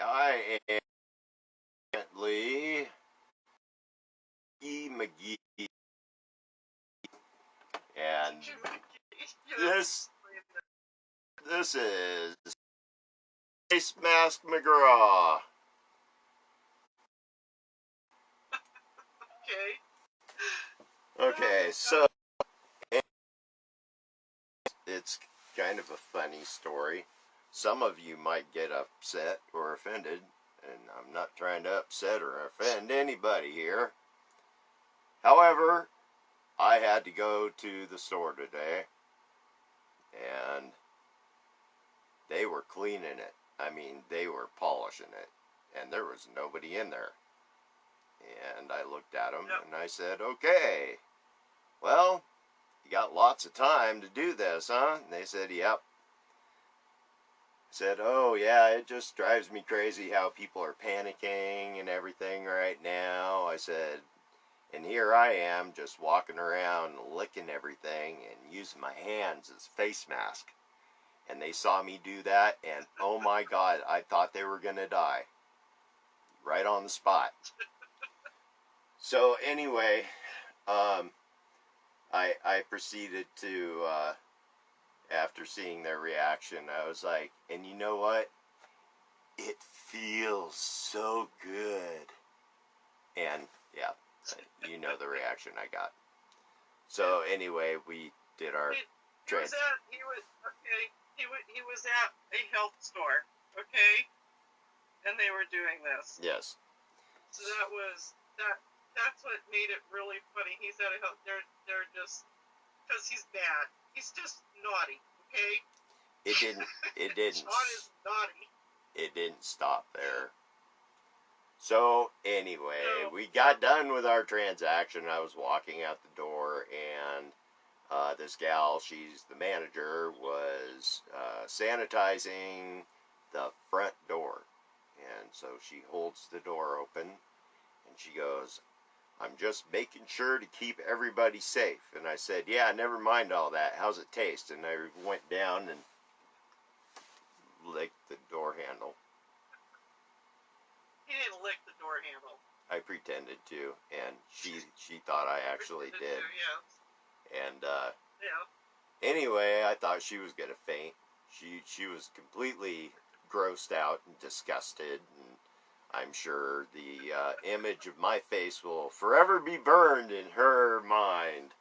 I am Lee E. McGee, and this is Face Mask McGraw. Okay, so it's kind of a funny story. Some of you might get upset or offended, and I'm not trying to upset or offend anybody here. However, I had to go to the store today, and they were cleaning it. I mean, they were polishing it, and there was nobody in there. And I looked at them, and I said, okay, well, you got lots of time to do this, huh? And they said, yep. I said, oh, yeah, it just drives me crazy how people are panicking and everything right now. I said, and here I am just walking around licking everything and using my hands as face mask. And they saw me do that, and oh my God, I thought they were going to die. Right on the spot. So anyway, I proceeded to, after seeing their reaction, I was like, and you know what? It feels so good. And yeah, you know the reaction I got. So anyway, we did our he was at a health store, okay? And they were doing this. Yes. So that's what made it really funny. He's at a health, they're just, because he's bad. He's just naughty, okay? It didn't. John is naughty. It didn't stop there. So anyway, we got done with our transaction. I was walking out the door, and this gal, she's the manager, was sanitizing the front door. And so she holds the door open, and she goes, I'm just making sure to keep everybody safe. And I said, yeah, never mind all that. How's it taste? And I went down and licked the door handle. He didn't lick the door handle. I pretended to, and she thought I actually did. Yeah. And anyway, I thought she was gonna faint. She was completely grossed out and disgusted, and I'm sure the image of my face will forever be burned in her mind.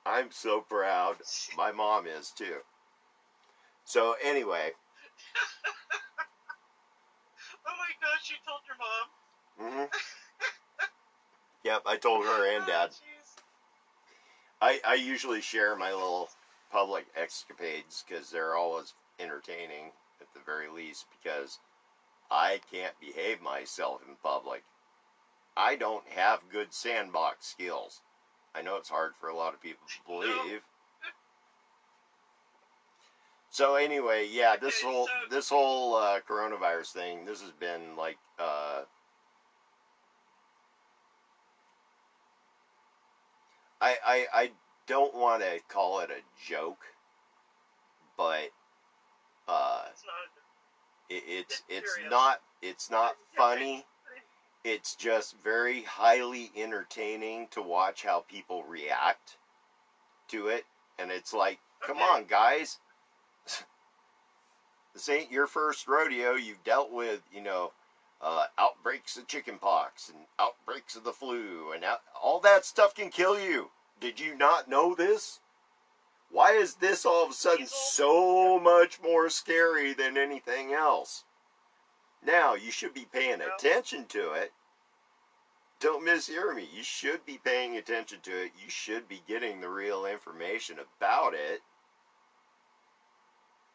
I'm so proud. My mom is too. So anyway. Oh my gosh, you told your mom? Yep, I told her and Dad. I usually share my little public escapades because they're always entertaining at the very least, because I can't behave myself in public. I don't have good sandbox skills. I know it's hard for a lot of people to believe. So anyway, yeah, this whole coronavirus thing, this has been like I don't want to call it a joke, but it's not funny. It's just very highly entertaining to watch how people react to it, and it's like, come on, guys. This ain't your first rodeo. You've dealt with, outbreaks of chickenpox and outbreaks of the flu, and all that stuff can kill you. Did you not know this? Why is this all of a sudden so much more scary than anything else? Now, you should be paying attention to it. Don't mishear me. You should be paying attention to it. You should be getting the real information about it.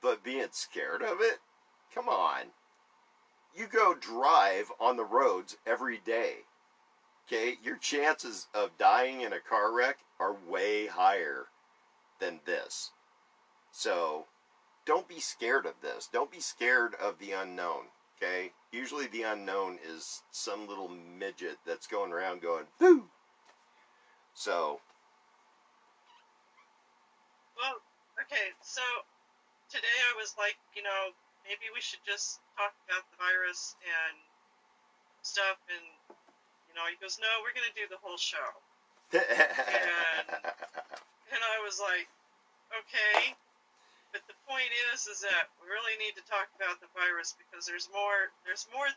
But being scared of it? Come on. You go drive on the roads every day. Okay? Your chances of dying in a car wreck are way higher than this. So, don't be scared of this. Don't be scared of the unknown. Okay? Usually the unknown is some little midget that's going around going, whoo! So. Well, okay, so today I was like, maybe we should just talk about the virus and stuff. And, he goes, no, we're going to do the whole show. And I was like, okay. But the point is that we really need to talk about the virus, because there's more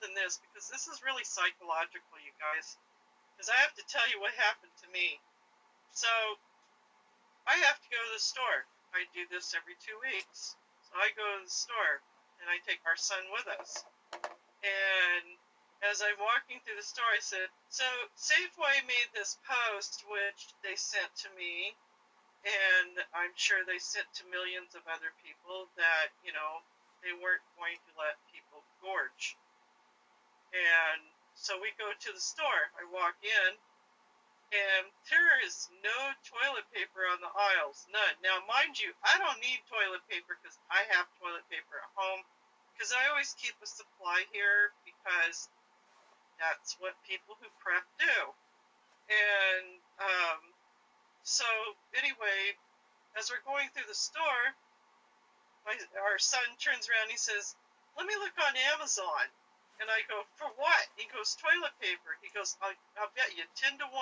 than this, because this is really psychological, you guys. Because I have to tell you what happened to me. So I have to go to the store. I do this every 2 weeks. So I go to the store, and I take our son with us. And as I'm walking through the store, I said, so Safeway made this post, which they sent to me, and I'm sure they sent to millions of other people, that, they weren't going to let people gorge. And so we go to the store. I walk in, and there is no toilet paper on the aisles. None. Now, mind you, I don't need toilet paper because I have toilet paper at home, because I always keep a supply here, because that's what people who prep do. And so anyway, as we're going through the store, our son turns around and he says, let me look on Amazon. And I go, for what? He goes, toilet paper. He goes, I'll bet you 10 to 1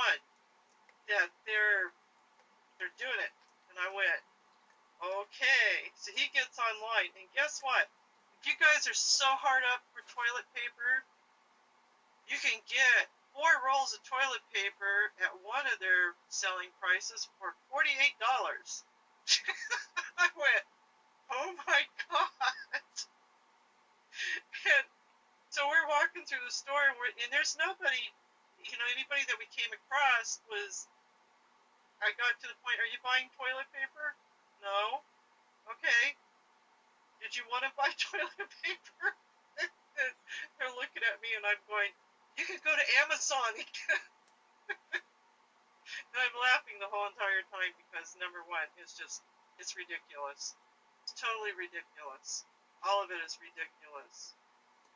that they're doing it. And I went, okay. So he gets online, and guess what? If you guys are so hard up for toilet paper, you can get 4 rolls of toilet paper at one of their selling prices for $48. I went, oh my God. And so we're walking through the store, and there's nobody, anybody that we came across was, I got to the point, are you buying toilet paper? No. Okay. Did you want to buy toilet paper? They're looking at me, and I'm going, you can go to Amazon. And I'm laughing the whole entire time, because number one, it's ridiculous. It's totally ridiculous. All of it is ridiculous.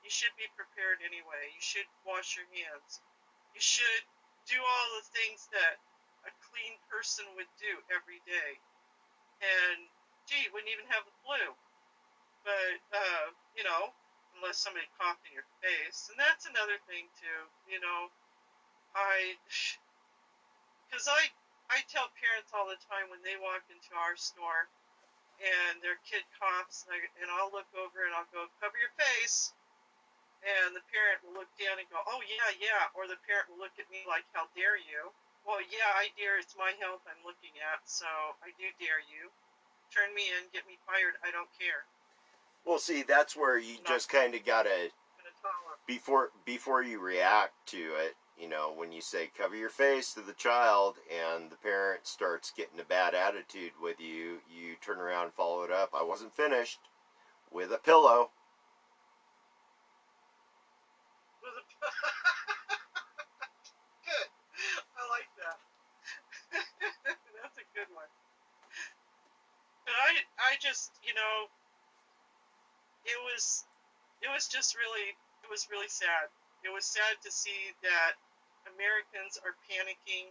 You should be prepared anyway. You should wash your hands. You should do all the things that a clean person would do every day. And, gee, you wouldn't even have the flu. But, unless somebody coughed in your face. And that's another thing, too. Because I tell parents all the time when they walk into our store and their kid coughs, and I'll look over and I'll go, cover your face. And the parent will look down and go, oh, yeah. Or the parent will look at me like, how dare you? Well, yeah, I dare. It's my health I'm looking at, so I do dare you. Turn me in, get me fired. I don't care. Well, see, that's where you just kind of gotta, before you react to it, when you say cover your face to the child and the parent starts getting a bad attitude with you, you turn around and follow it up. I wasn't finished. With a pillow. Good. I like that. That's a good one. But I just, it was just really, it was really sad. It was sad to see that Americans are panicking.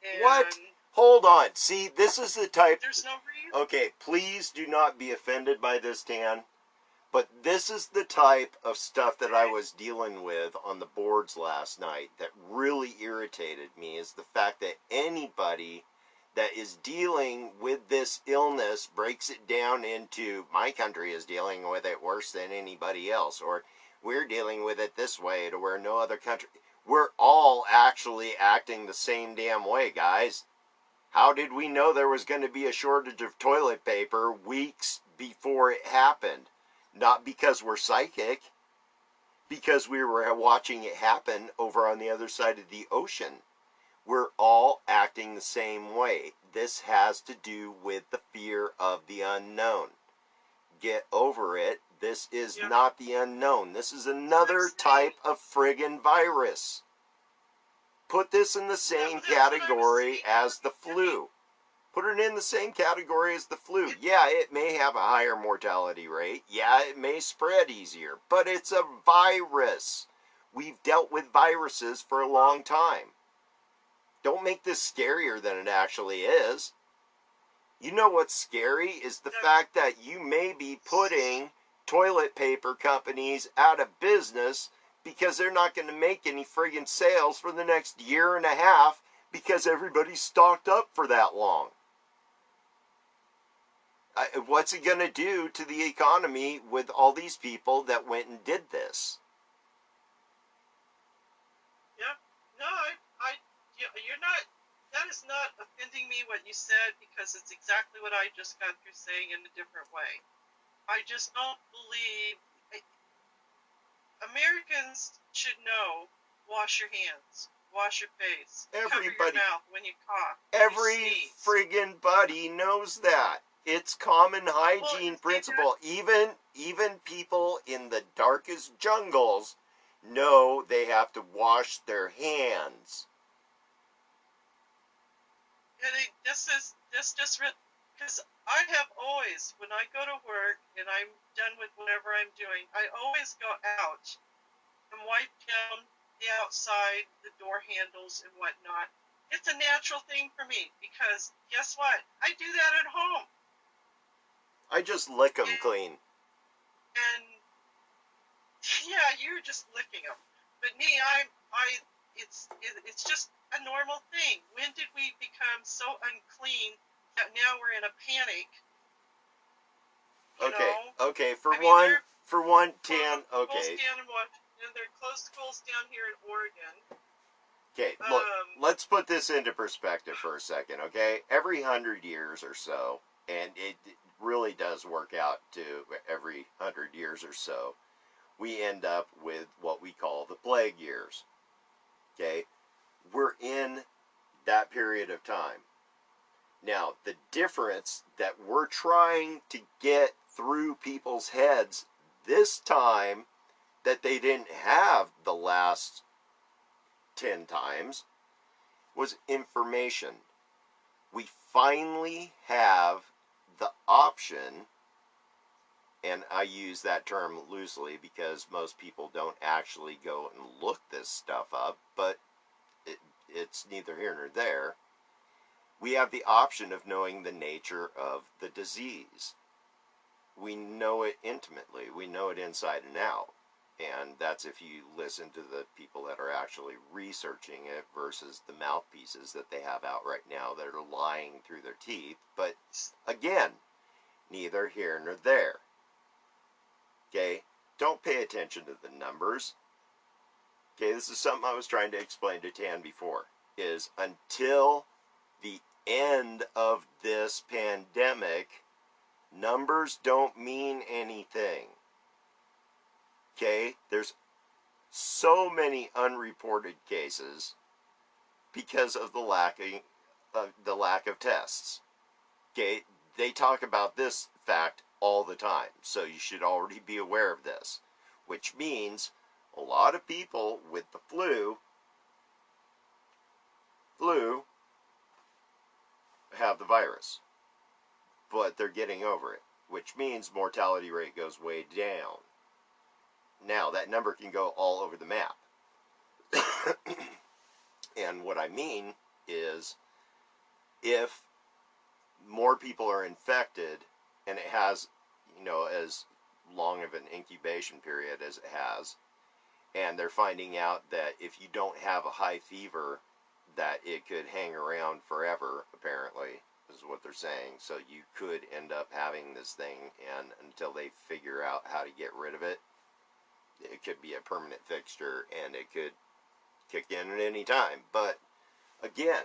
And what? Hold on. See, this is the type... There's no reason. Okay, please do not be offended by this, Tan. But this is the type of stuff that I was dealing with on the boards last night that really irritated me, is the fact that anybody that is dealing with this illness breaks it down into, my country is dealing with it worse than anybody else, or we're dealing with it this way to where no other country... We're all actually acting the same damn way, guys. How did we know there was going to be a shortage of toilet paper weeks before it happened? Not because we're psychic, because we were watching it happen over on the other side of the ocean. We're all acting the same way. This has to do with the fear of the unknown. Get over it. This is not the unknown. This is another type of friggin' virus. Put this in the same category as the flu. Put it in the same category as the flu. Yeah, it may have a higher mortality rate. Yeah, it may spread easier. But it's a virus. We've dealt with viruses for a long time. Don't make this scarier than it actually is. You know what's scary is the fact that you may be putting toilet paper companies out of business because they're not going to make any friggin' sales for the next year and a half because everybody's stocked up for that long. What's it going to do to the economy with all these people that went and did this? Yeah. No, you're not. That is not offending me what you said, because it's exactly what I just got through saying in a different way. I just don't believe Americans should know. Wash your hands. Wash your face. Cover your mouth when you cough. Every friggin' buddy knows that. It's common hygiene principle. Even people in the darkest jungles know they have to wash their hands. And because I have always, when I go to work and I'm done with whatever I'm doing, I always go out and wipe down the outside, the door handles and whatnot. It's a natural thing for me, because guess what? I do that at home. I just lick them clean. And yeah, you're just licking them. But me, it's just a normal thing. When did we become so unclean that now we're in a panic? Okay. For one, Tan. Okay. They're closed schools down here in Oregon. Okay, look, let's put this into perspective for a second, okay? Every 100 years or so, and it really does work out to every 100 years or so, we end up with what we call the plague years, okay? We're in that period of time. Now, the difference that we're trying to get through people's heads this time that they didn't have the last 10 times was information. We finally have the option, and I use that term loosely because most people don't actually go and look this stuff up, but it's neither here nor there. We have the option of knowing the nature of the disease. We know it intimately. We know it inside and out. And that's if you listen to the people that are actually researching it versus the mouthpieces that they have out right now that are lying through their teeth. But again, neither here nor there. Okay? Don't pay attention to the numbers. Okay, this is something I was trying to explain to Tan before, is until the end of this pandemic, numbers don't mean anything. Okay, there's so many unreported cases because of the lack of tests. Okay, they talk about this fact all the time, so you should already be aware of this, which means a lot of people with the flu have the virus, but they're getting over it, which means mortality rate goes way down. Now, that number can go all over the map. And what I mean is, if more people are infected and it has, as long of an incubation period as it has, and they're finding out that if you don't have a high fever, that it could hang around forever, apparently, is what they're saying. So you could end up having this thing, and until they figure out how to get rid of it, it could be a permanent fixture, and it could kick in at any time. But again,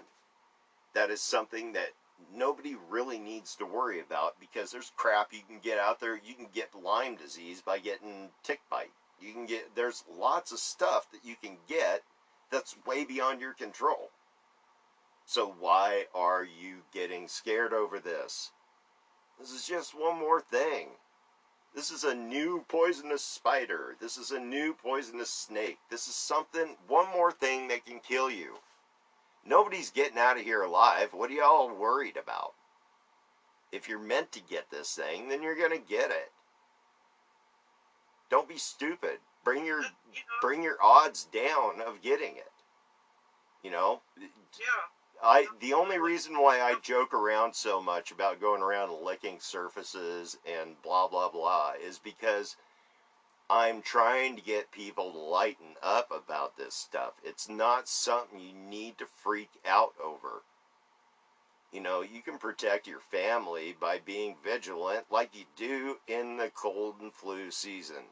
that is something that nobody really needs to worry about, because there's crap you can get out there. You can get Lyme disease by getting tick bite. There's lots of stuff that you can get that's way beyond your control. So why are you getting scared over this? This is just one more thing. This is a new poisonous spider. This is a new poisonous snake. This is one more thing that can kill you. Nobody's getting out of here alive. What are y'all worried about? If you're meant to get this thing, then you're going to get it. Don't be stupid. Bring your odds down of getting it. Yeah. The only reason why I joke around so much about going around licking surfaces and blah blah blah is because I'm trying to get people to lighten up about this stuff. It's not something you need to freak out over. You know, you can protect your family by being vigilant like you do in the cold and flu season.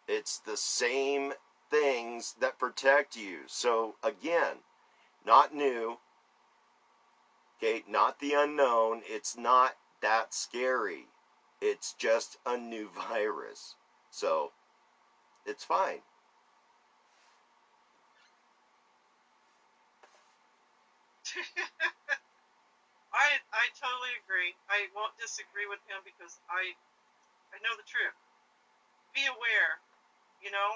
It's the same things that protect you. So again, not new. Okay, not the unknown. It's not that scary. It's just a new virus. So, it's fine. I totally agree. I won't disagree with him because I know the truth. Be aware, you know,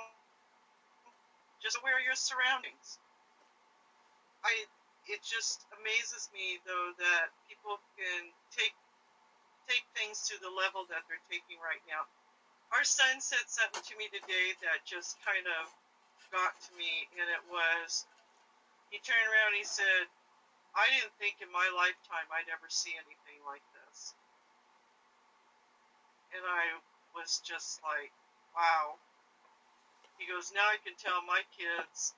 just aware of your surroundings. It just amazes me though that people can take things to the level that they're taking right now. Our son said something to me today that just kind of got to me, and it was, he turned around and he said, I didn't think in my lifetime I'd ever see anything like this. And I was just like, wow. He goes, now I can tell my kids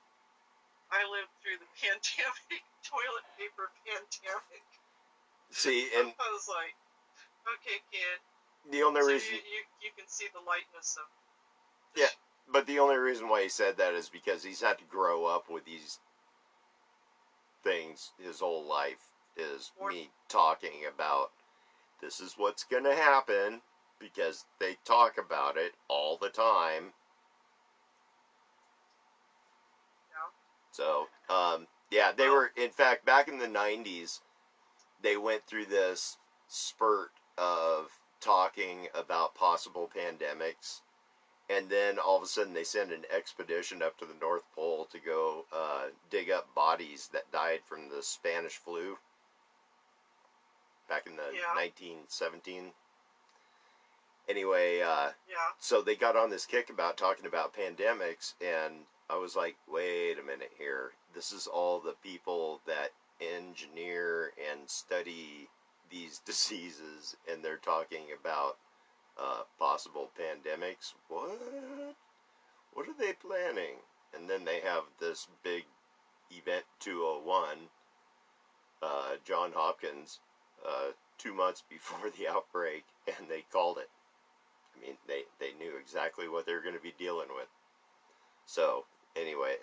I lived through the pandemic, toilet paper pandemic. See, and I was like, okay, kid. the only So reason you can see the lightness of yeah, but the only reason why he said that is because he's had to grow up with these things his whole life. Is me talking about this is what's going to happen because they talk about it all the time. So, yeah, they were, in fact, back in the 90s, they went through this spurt of talking about possible pandemics. And then all of a sudden they send an expedition up to the North Pole to go dig up bodies that died from the Spanish flu back in the 1917. Anyway, so they got on this kick about talking about pandemics, and I was like, wait a minute here. This is all the people that engineer and study these diseases, and they're talking about possible pandemics. What are they planning? And then they have this big event 201, John Hopkins, 2 months before the outbreak, and they called it. I mean, they knew exactly what they were going to be dealing with. So, anyway,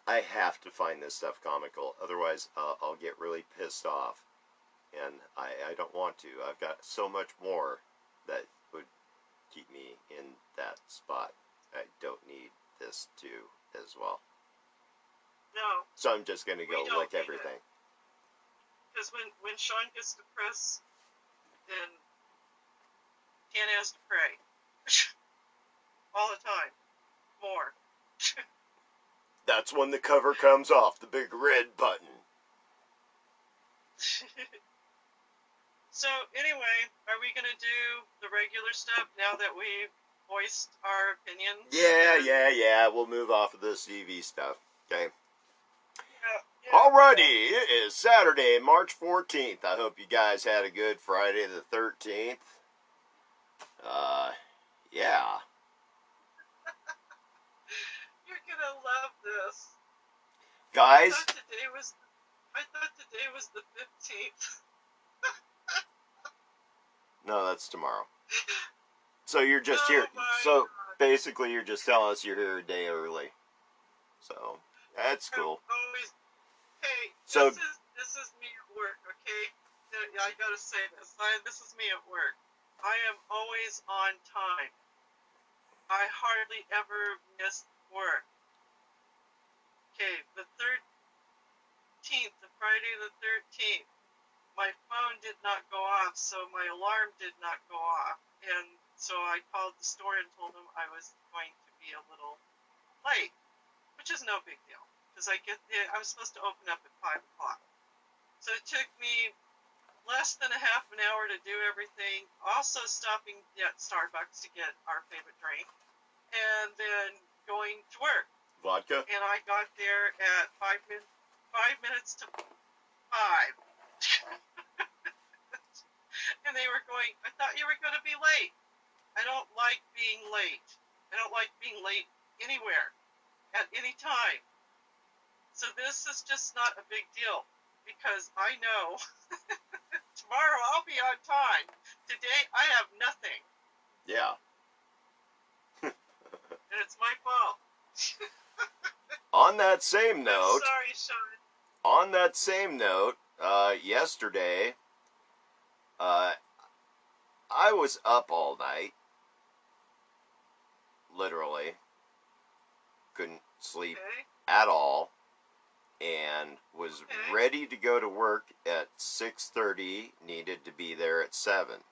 I have to find this stuff comical. Otherwise, I'll get really pissed off. And I don't want to. I've got so much more that would keep me in that spot. I don't need this too, as well. No. So I'm just going to go lick everything. Because when Sean gets depressed, then Ken has to pray. All the time. More. That's when the cover comes off, the big red button. So, anyway, are we going to do the regular stuff now that we've voiced our opinions? Yeah. We'll move off of this TV stuff. Okay. Yeah. Alrighty, it is Saturday, March 14th. I hope you guys had a good Friday the 13th. Yeah. You're gonna love this. Guys. I thought today was the 15th. No, that's tomorrow. So you're just here. So basically, you're just telling us you're here a day early. So that's cool. Hey, so this is me at work, okay? I gotta say this. This is me at work. I am always on time. I hardly ever miss work. Okay, the 13th, the Friday the 13th, my phone did not go off, so my alarm did not go off. And so I called the store and told them I was going to be a little late, which is no big deal, because I'm supposed to open up at 5 o'clock. So it took me less than a half an hour to do everything, also stopping at Starbucks to get our favorite drink, and then going to work. Vodka? And I got there at 5 minutes to 5. And they were going, I thought you were going to be late. I don't like being late. I don't like being late anywhere, at any time. So this is just not a big deal, because I know tomorrow I'll be on time. Today I have nothing, Yeah. and it's my fault. On that same I'm note, sorry, Sean. yesterday, I was up all night. Literally. Couldn't sleep Okay. at all. And was Okay. ready to go to work at 6:30. Needed to be there at 7.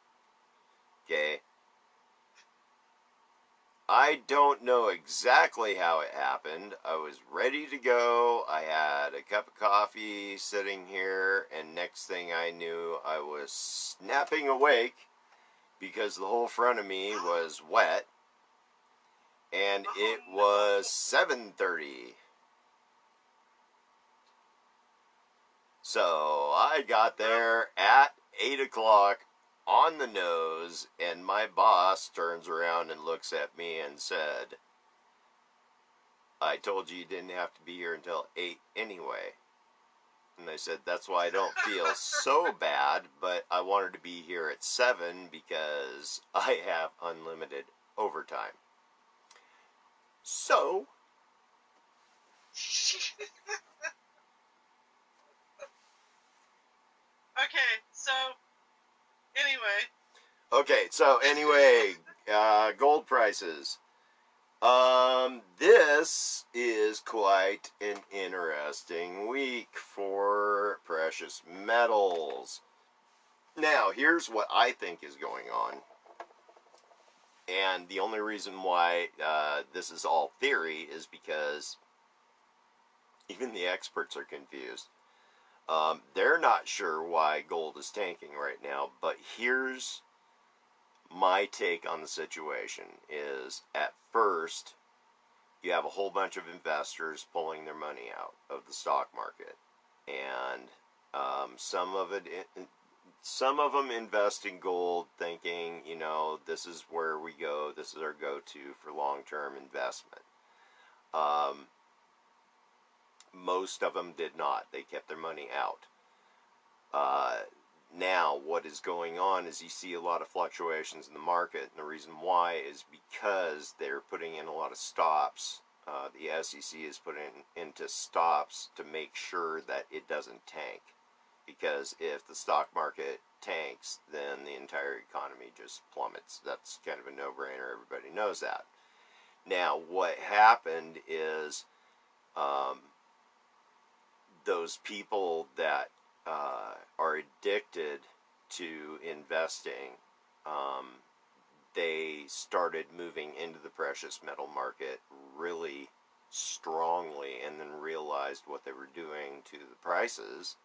Okay. I don't know exactly how it happened. I was ready to go. I had a cup of coffee sitting here, and next thing I knew, I was snapping awake because the whole front of me was wet, and it was 7:30. So I got there at 8 o'clock on the nose, and my boss turns around and looks at me and said, I told you didn't have to be here until 8 anyway. And I said, that's why I don't feel so bad, but I wanted to be here at 7 because I have unlimited overtime. So, anyway, gold prices. This is quite an interesting week for precious metals. Now, here's what I think is going on. And the only reason why this is all theory is because even the experts are confused. They're not sure why gold is tanking right now, but here's my take on the situation is at first you have a whole bunch of investors pulling their money out of the stock market, and some of them invest in gold thinking, this is where we go, this is our go-to for long-term investment. Most of them did not. They kept their money out. Now, what is going on is you see a lot of fluctuations in the market, and the reason why is because they're putting in a lot of stops. The SEC is putting into stops to make sure that it doesn't tank. Because if the stock market tanks, then the entire economy just plummets. That's kind of a no-brainer. Everybody knows that. Now, what happened is those people that are addicted to investing, they started moving into the precious metal market really strongly, and then realized what they were doing to the prices,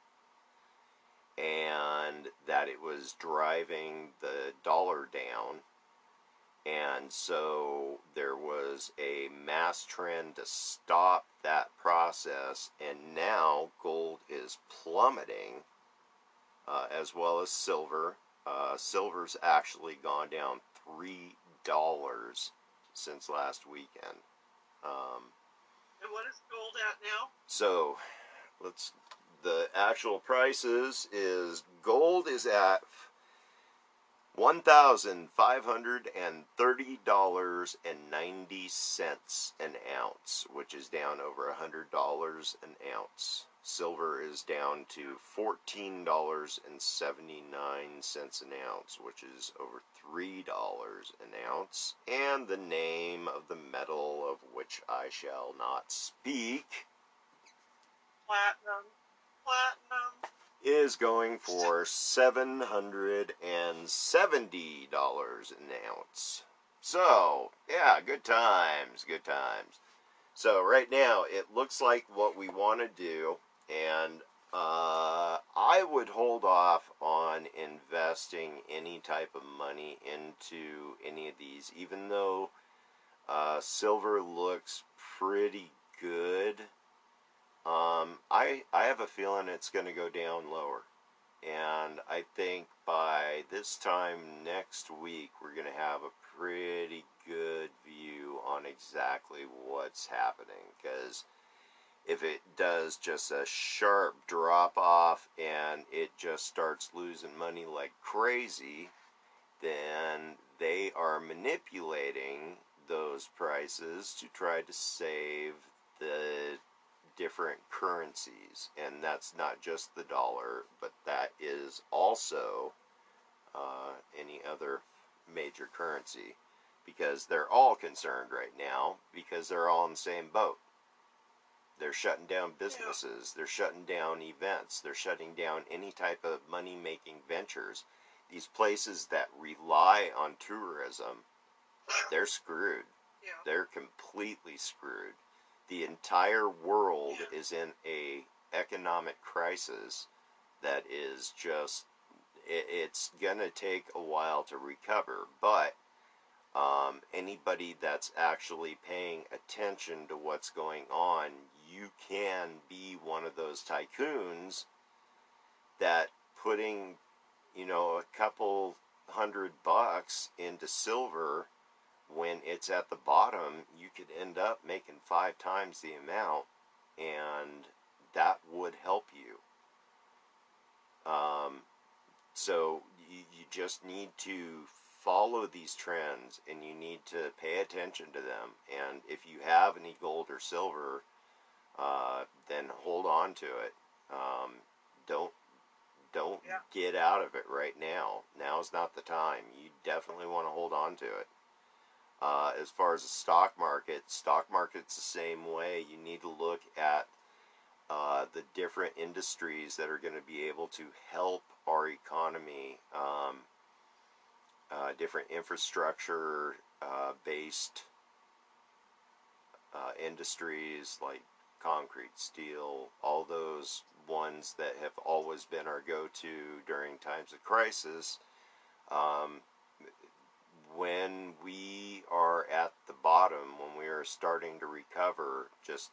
and that it was driving the dollar down. And so there was a mass trend to stop that process, and now gold is plummeting, as well as silver. Silver's actually gone down $3 since last weekend. And what is gold at now? So, the actual prices is gold is at $1,530.90 an ounce, which is down over $100 an ounce. Silver is down to $14.79 an ounce, which is over $3 an ounce. And the name of the metal, of which I shall not speak, Platinum. is going for $770 an ounce. So, yeah, good times. So right now, it looks like what we want to do, and I would hold off on investing any type of money into any of these, even though silver looks pretty good. I have a feeling it's going to go down lower. And I think by this time next week, we're going to have a pretty good view on exactly what's happening. Because if it does just a sharp drop off and it just starts losing money like crazy, then they are manipulating those prices to try to save the different currencies. And that's not just the dollar, but that is also any other major currency, because they're all concerned right now because they're all in the same boat. They're shutting down businesses, they're shutting down events, they're shutting down any type of money-making ventures. These places that rely on tourism, they're screwed. Yeah. They're completely screwed. The entire world is in a economic crisis that is just, it's gonna take a while to recover, but anybody that's actually paying attention to what's going on, you can be one of those tycoons that putting, a couple $100 into silver when it's at the bottom, you could end up making 5 times the amount, and that would help you. So you just need to follow these trends, and you need to pay attention to them. And if you have any gold or silver, then hold on to it. Don't get out of it right now. Now's not the time. You definitely want to hold on to it. As far as the stock market's the same way. You need to look at the different industries that are going to be able to help our economy, different infrastructure based industries like concrete, steel, all those ones that have always been our go-to during times of crisis. When we are at the bottom, when we are starting to recover, just,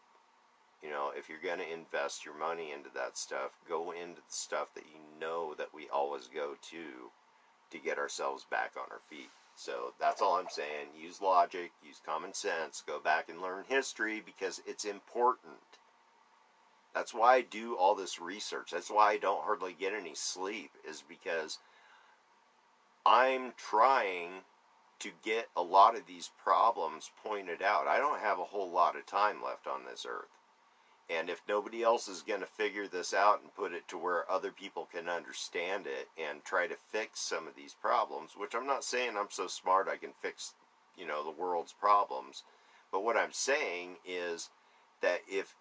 if you're going to invest your money into that stuff, go into the stuff that you know that we always go to get ourselves back on our feet. So that's all I'm saying. Use logic, use common sense, go back and learn history, because it's important. That's why I do all this research. That's why I don't hardly get any sleep, is because I'm trying to get a lot of these problems pointed out. I don't have a whole lot of time left on this earth. And if nobody else is going to figure this out and put it to where other people can understand it and try to fix some of these problems, which I'm not saying I'm so smart I can fix, the world's problems. But what I'm saying is that if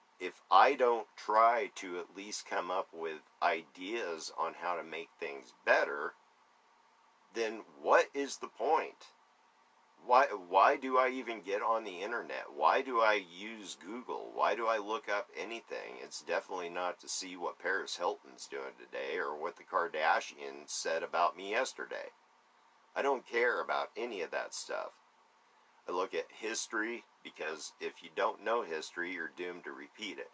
I don't try to at least come up with ideas on how to make things better, then what is the point? Why do I even get on the internet? Why do I use Google? Why do I look up anything? It's definitely not to see what Paris Hilton's doing today or what the Kardashians said about me yesterday. I don't care about any of that stuff. I look at history, because if you don't know history, you're doomed to repeat it.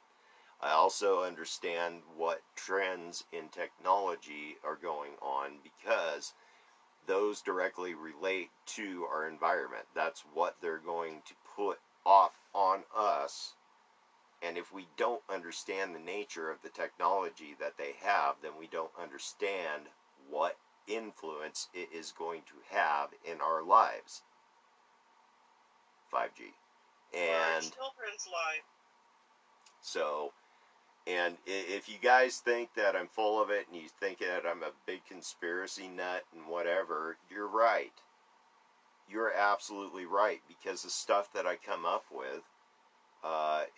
I also understand what trends in technology are going on, because those directly relate to our environment. That's what they're going to put off on us. And if we don't understand the nature of the technology that they have, then we don't understand what influence it is going to have in our lives. 5G. And children's life. So, and if you guys think that I'm full of it and you think that I'm a big conspiracy nut and whatever, you're right. You're absolutely right, because the stuff that I come up with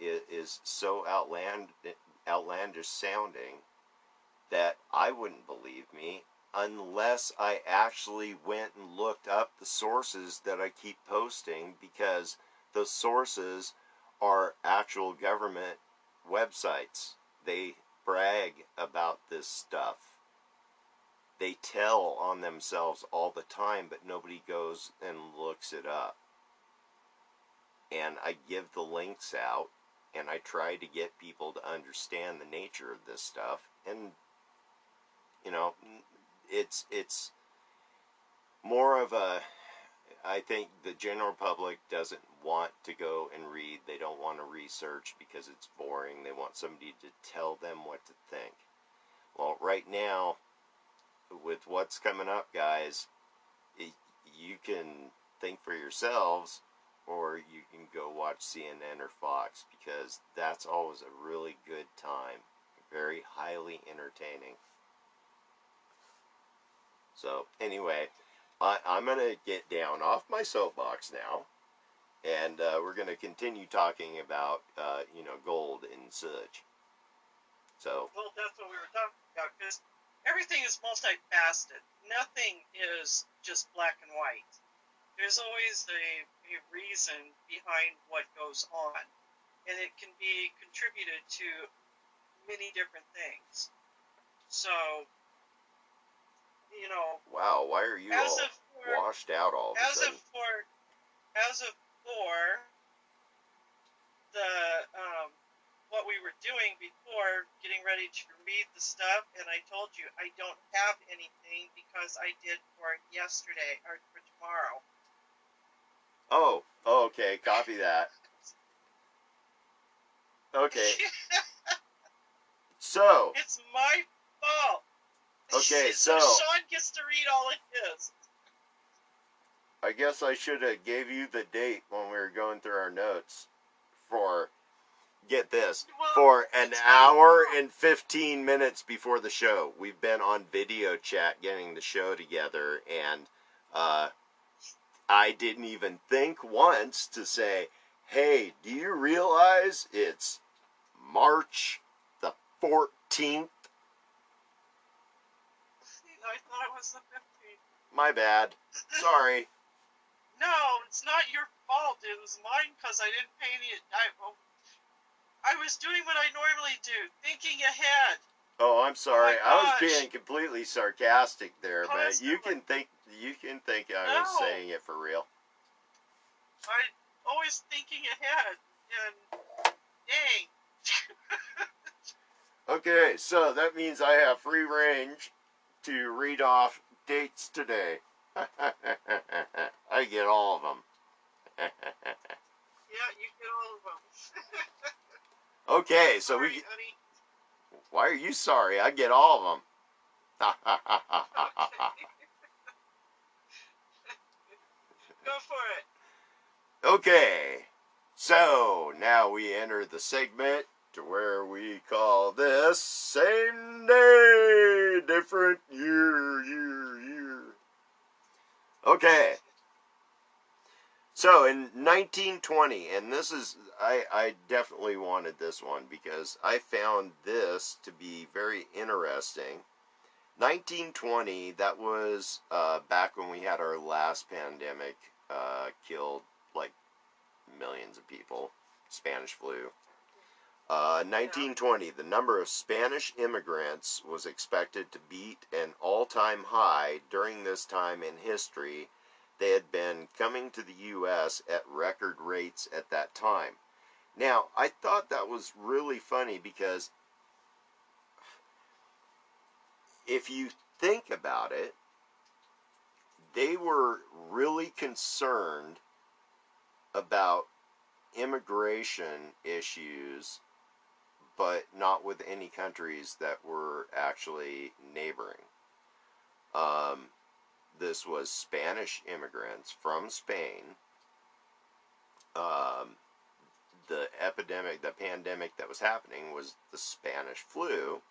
is so outlandish sounding that I wouldn't believe me unless I actually went and looked up the sources that I keep posting, because those sources are actual government websites. They brag about this stuff. They tell on themselves all the time, but nobody goes and looks it up. And I give the links out, and I try to get people to understand the nature of this stuff. And you know, it's more of a, I think the general public doesn't want to go and read. They don't want to research because it's boring. They want somebody to tell them what to think. Well, right now, with what's coming up, guys, you can think for yourselves, or you can go watch CNN or Fox, because that's always a really good time. Very highly entertaining. So, anyway, I'm going to get down off my soapbox now, and we're going to continue talking about, gold and such. So, well, that's what we were talking about, because everything is multifaceted. Nothing is just black and white. There's always a reason behind what goes on, and it can be contributed to many different things. So, wow, why are you all washed out all of a sudden? As of for the what we were doing before, getting ready to read the stuff, and I told you I don't have anything because I did for yesterday or for tomorrow. Oh, okay, copy that. Okay. So. It's my fault. Okay, so Sean gets to read all of his. I guess I should have gave you the date when we were going through our notes for, get this, for an hour and 15 minutes before the show. We've been on video chat getting the show together, and I didn't even think once to say, hey, do you realize it's March the 14th? I thought it was the 15th. My bad. Sorry. No, it's not your fault. It was mine because I didn't pay any. I was doing what I normally do, thinking ahead. Oh, I'm sorry. Oh, I was being completely sarcastic there, but you can think I was saying it for real. I'm always thinking ahead, and dang. Okay, so that means I have free range to read off dates today. I get all of them. Yeah, you get all of them. Okay, so sorry, honey. Why are you sorry? I get all of them. Go for it. Okay, so now we enter the segment to where we call this Same Day, Different Year. Okay. So in 1920, and this is, I definitely wanted this one because I found this to be very interesting. 1920, that was back when we had our last pandemic, killed like millions of people, Spanish flu. 1920, the number of Spanish immigrants was expected to beat an all-time high during this time in history. They had been coming to the U.S. at record rates at that time. Now, I thought that was really funny because if you think about it, they were really concerned about immigration issues, but not with any countries that were actually neighboring. This was Spanish immigrants from Spain. The pandemic that was happening was the Spanish flu.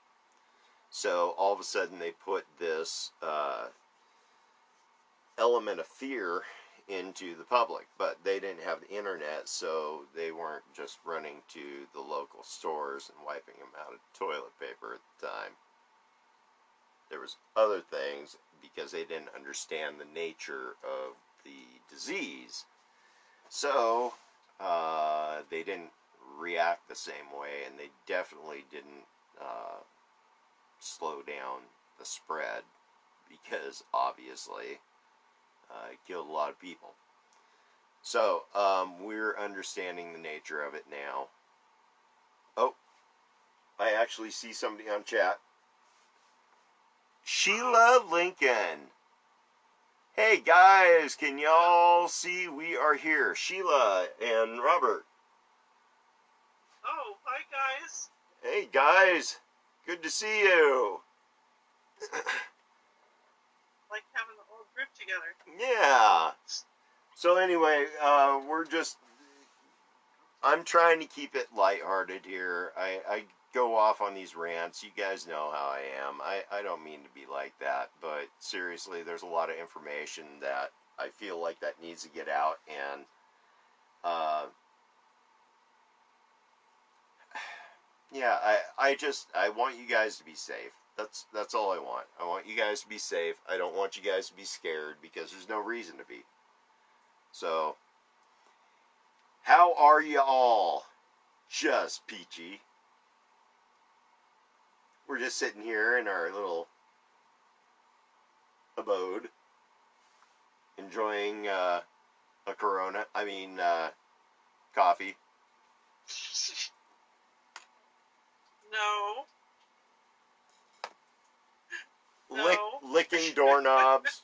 So all of a sudden they put this element of fear into the public, but they didn't have the internet, so they weren't just running to the local stores and wiping them out of toilet paper at the time. There was other things because they didn't understand the nature of the disease. So they didn't react the same way, and they definitely didn't slow down the spread because obviously it killed a lot of people. So we're understanding the nature of it now. Oh, I actually see somebody on chat. Sheila Lincoln. Hey guys, can y'all see we are here? Sheila and Robert. Oh, hi guys. Hey guys, good to see you. Like having the whole group together. Yeah. So anyway, I'm trying to keep it lighthearted here. I go off on these rants. You guys know how I am. I don't mean to be like that, but seriously, there's a lot of information that I feel like that needs to get out, and yeah, I want you guys to be safe. That's all I want. I want you guys to be safe. I don't want you guys to be scared because there's no reason to be. So, how are you all? Just peachy. We're just sitting here in our little abode, enjoying a Corona. Coffee. No. No. Licking doorknobs.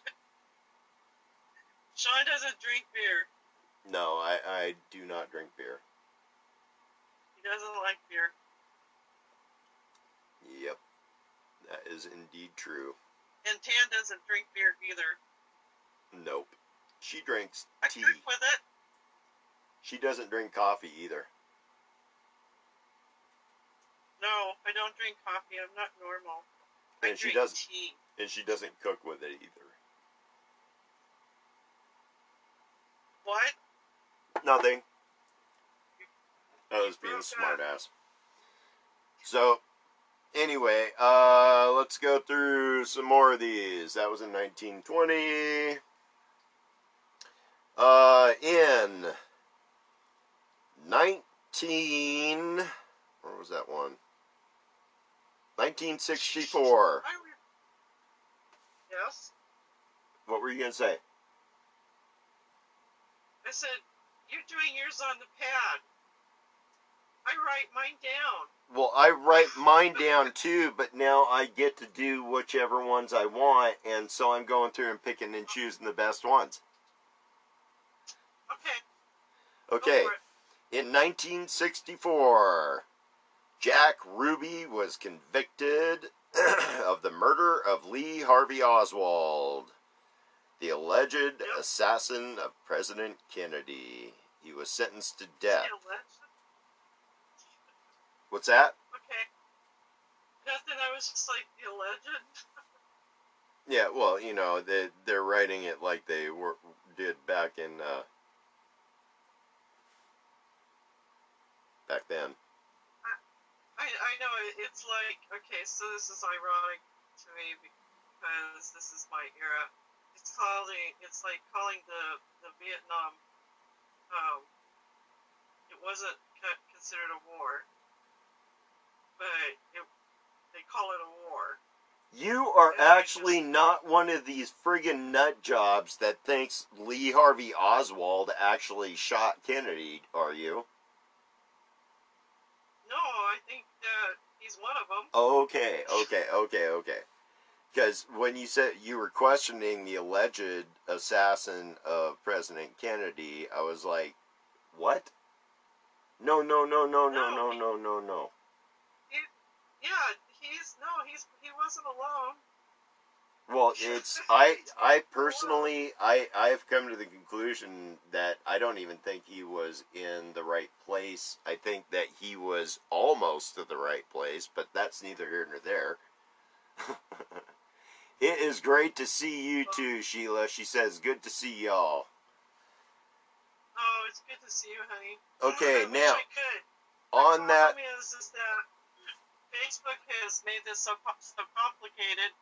Sean doesn't drink beer. No, I do not drink beer. He doesn't like beer. Yep, that is indeed true. And Tan doesn't drink beer either. Nope. She drinks tea. I cook with it. She doesn't drink coffee either. No, I don't drink coffee. I'm not normal. I And drink tea. And she doesn't cook with it either. What? Nothing. I was being a smartass. So, anyway, let's go through some more of these. That was in 1920. In where was that one? 1964. Yes? What were you going to say? I said, you're doing yours on the pad. I write mine down. Well, I write mine down too, but now I get to do whichever ones I want, and so I'm going through and picking and choosing the best ones. Okay. In 1964, Jack Ruby was convicted of the murder of Lee Harvey Oswald, the alleged assassin of President Kennedy. He was sentenced to death. What's that? Okay. Nothing, I was just like, the alleged? Yeah, well, you know, they're writing it like they did back in, back then. I know, it's like, okay, so this is ironic to me because this is my era. It's like calling the Vietnam, it wasn't considered a war, but they call it a war. You are actually not one of these friggin' nut jobs that thinks Lee Harvey Oswald actually shot Kennedy, are you? No, I think that he's one of them. Okay. Because when you said you were questioning the alleged assassin of President Kennedy, I was like, what? No. He wasn't alone. Well, I personally, I've come to the conclusion that I don't even think he was in the right place. I think that he was almost to the right place, but that's neither here nor there. It is great to see you too, Sheila. She says, good to see y'all. Oh, it's good to see you, honey. Okay, I now, wish I could. on that... The problem is that Facebook has made this so complicated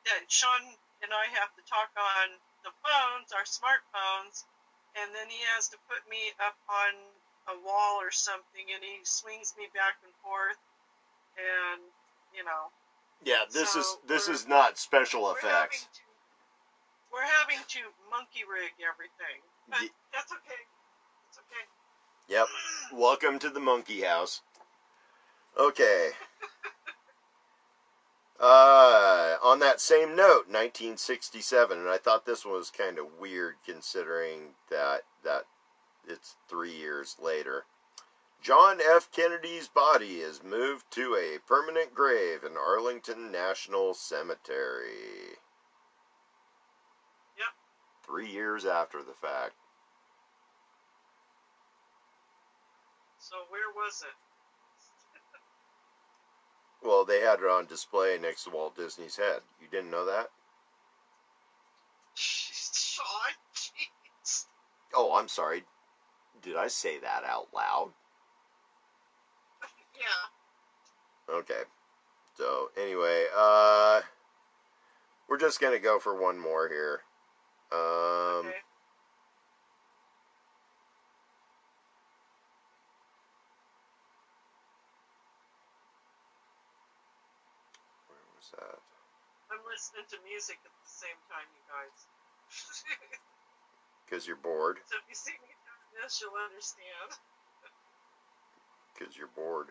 that Sean and I have to talk on the phones, our smartphones, and then he has to put me up on a wall or something, and he swings me back and forth, and, you know. Yeah, this is not special effects. We're having to monkey rig everything, but that's okay. It's okay. Yep. Welcome to the monkey house. Okay. On that same note, 1967, and I thought this one was kind of weird considering that it's 3 years later. John F. Kennedy's body is moved to a permanent grave in Arlington National Cemetery. Yep. 3 years after the fact. So where was it? Well, they had it on display next to Walt Disney's head. You didn't know that? Sean, jeez. Oh, I'm sorry. Did I say that out loud? Yeah. Okay. So, anyway, we're just going to go for one more here. Okay. Where was that? I'm listening to music at the same time, you guys. Because you're bored. So if you see me doing this, you'll understand. Because you're bored.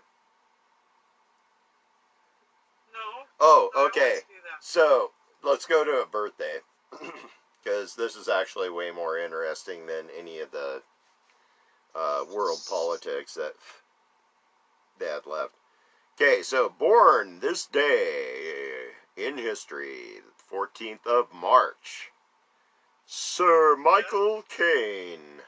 No. Oh, I okay. always do that. So, let's go to a birthday. Because this is actually way more interesting than any of the world politics that they had left. Okay, so born this day in history, the 14th of March, Sir Michael Caine.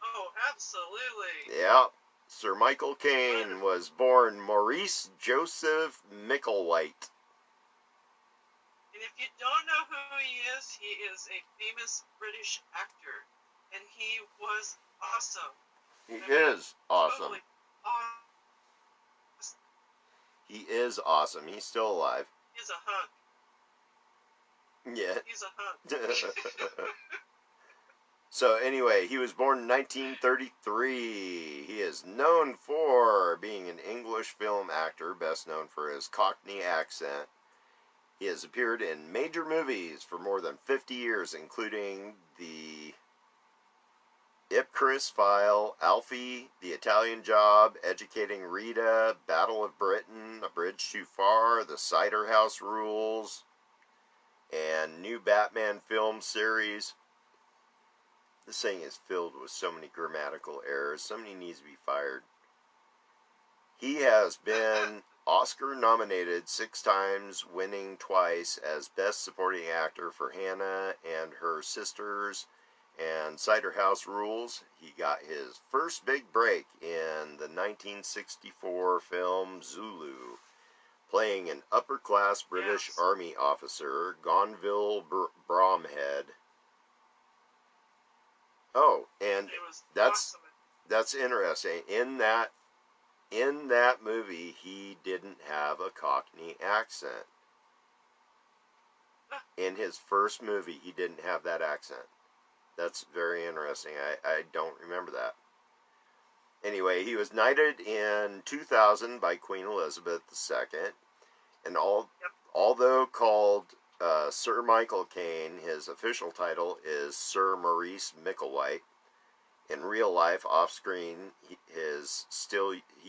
Oh, absolutely. Yeah, Sir Michael Caine was born Maurice Joseph Micklewhite. And if you don't know who he is a famous British actor. And he was awesome. He is awesome. Totally awesome. He is awesome. He's still alive. He's a hunk. Yeah. He's a hunk. So anyway, he was born in 1933. He is known for being an English film actor, best known for his Cockney accent. He has appeared in major movies for more than 50 years, including the Ipcress File, Alfie, The Italian Job, Educating Rita, Battle of Britain, A Bridge Too Far, The Cider House Rules, and new Batman film series. This thing is filled with so many grammatical errors. Somebody needs to be fired. He has been Oscar nominated 6 times, winning twice as Best Supporting Actor for Hannah and Her Sisters and Cider House Rules. He got his first big break in the 1964 film Zulu, playing an upper-class British Army officer, Gonville Bromhead. Oh, and that's interesting. In that movie, he didn't have a Cockney accent. In his first movie, he didn't have that accent. That's very interesting. I don't remember that. Anyway, he was knighted in 2000 by Queen Elizabeth II, and although called Sir Michael Caine, his official title is Sir Maurice Micklewhite. In real life, off screen, he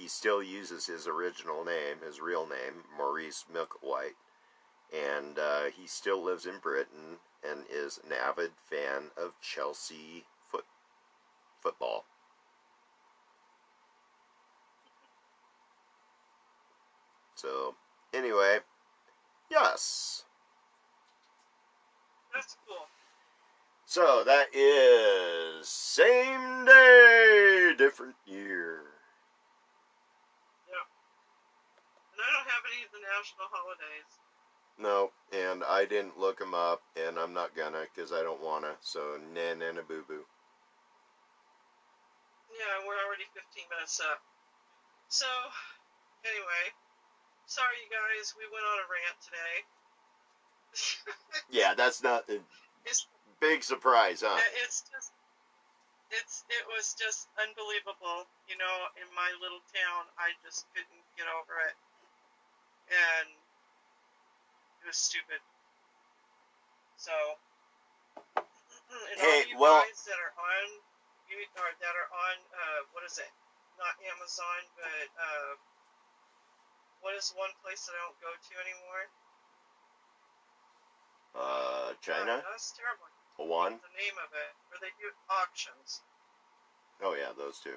still uses his original name, his real name, Maurice Micklewhite, and he still lives in Britain and is an avid fan of Chelsea football. So, anyway, yes. That's cool. So, that is same day, different year. Yeah. And I don't have any of the national holidays. No, and I didn't look them up, and I'm not gonna, because I don't wanna, so na boo boo. Yeah, we're already 15 minutes up. So, anyway, sorry you guys, we went on a rant today. Yeah, that's not a big surprise, huh? It was just unbelievable. You know, in my little town, I just couldn't get over it. And it was stupid. So, and all you guys that are on, what is it? Not Amazon, but what is one place that I don't go to anymore? China? That's terrible. One? The name of it, where they do auctions. Oh yeah, those two.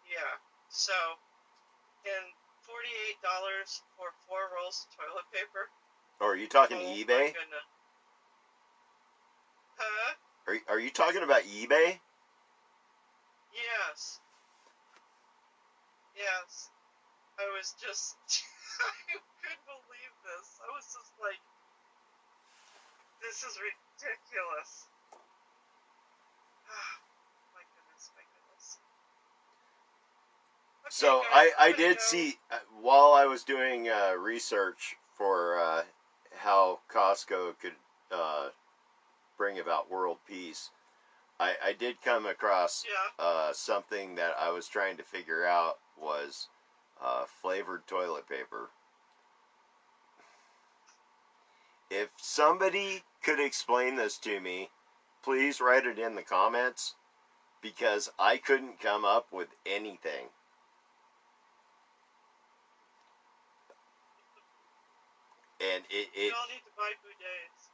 Yeah. So, and $48 for 4 rolls of toilet paper. Oh, are you talking Oh eBay? my goodness. Huh? Are you talking about eBay? Yes. Yes. I was just, I couldn't believe this. I was just like, this is ridiculous. My goodness, my goodness. Okay, So guys, I I'm gonna did go. see, while I was doing research for how Costco could bring about world peace, I did come across Yeah. something that I was trying to figure out was flavored toilet paper. If somebody could explain this to me, please write it in the comments, because I couldn't come up with anything. And We all need to buy bidets.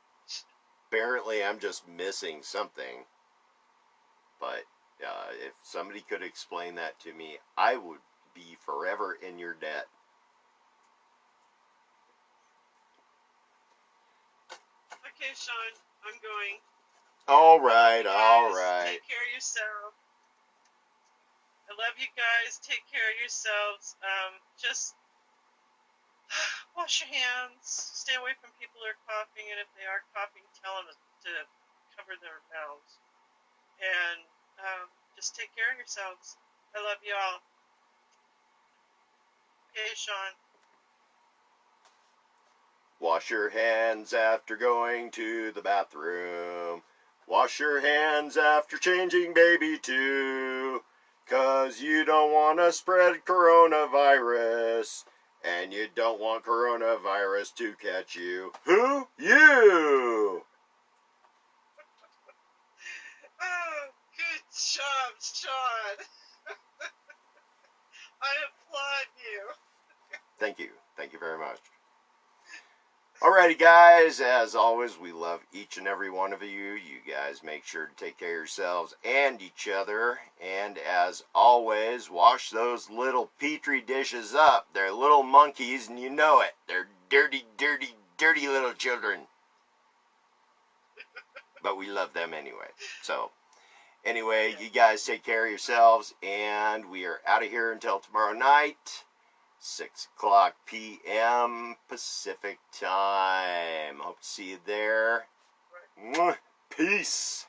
apparently I'm just missing something. But if somebody could explain that to me, I would be forever in your debt. Okay, Sean, I'm going. All right, Guys, all right. take care of yourself. I love you guys. Take care of yourselves. Just wash your hands. Stay away from people who are coughing, and if they are coughing, tell them to cover their mouths. And just take care of yourselves. I love you all. Okay, Sean. Wash your hands after going to the bathroom. Wash your hands after changing baby too. 'Cause you don't want to spread coronavirus. And you don't want coronavirus to catch you. Who? You! Oh, good job, Sean. I applaud you. Thank you. Thank you very much. Alrighty, guys. As always, we love each and every one of you. You guys make sure to take care of yourselves and each other. And as always, wash those little petri dishes up. They're little monkeys, and you know it. They're dirty, dirty, dirty little children. But we love them anyway. So, anyway, you guys take care of yourselves. And we are out of here until tomorrow night. 6 o'clock p.m. Pacific time. Hope to see you there. Peace.